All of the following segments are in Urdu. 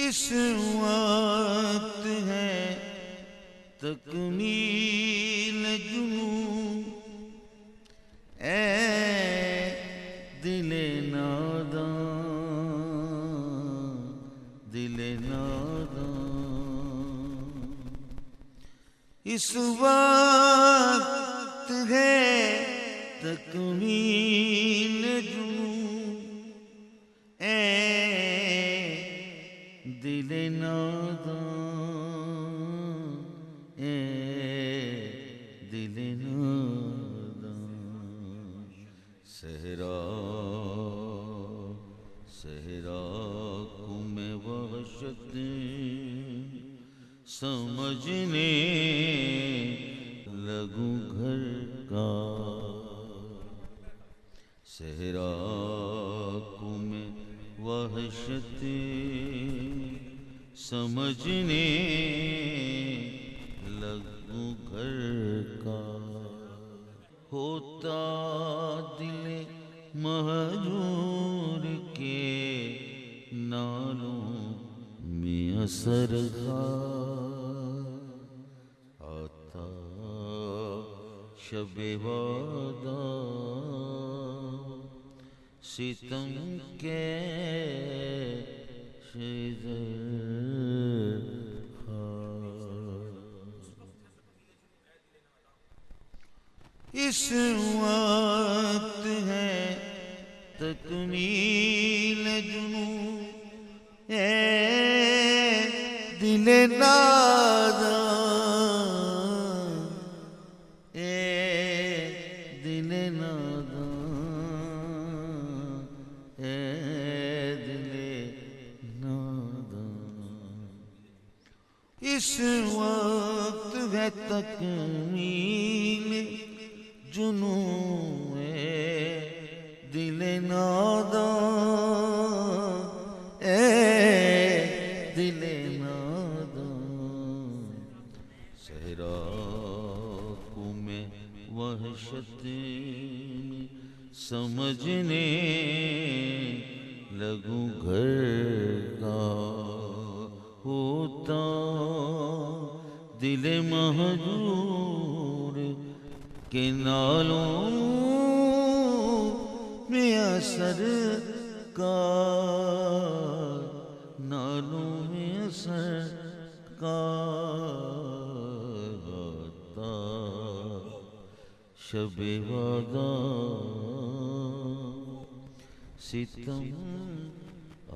اس وقت ہے تکمیل جنوں، اے دل ناداں دل ناداں، اس وقت ہے تکمیل جنوں، اے دل ناداں اے دل ناداں، صحرا صحرا کو میں وحشتیں سمجھنے لگوں گھر کا، صحرا کو میں وحشتیں سمجھنے لگوں گھر کا، ہوتا دل مہجور کے نالوں میں اثر آتا شب وعدہ ستم کے شیزر اس وقت ہے تکمیل جنوں، اے دل ناداں اے دل ناداں اے دل ناداں، اس وقت ہے تکمیل جنوں، اے دل ناداں اے دل ناداں، صحرا کو میں وحشتیں سمجھنے لگوں گھر کا، ہوتا دل مہجور کے نالوں میں اثر کا، نالوں میں اثر کا، آتا شب وعدہ ستم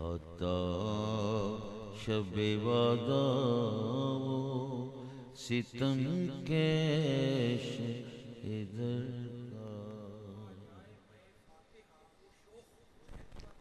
آتا شب وعدہ ستم کے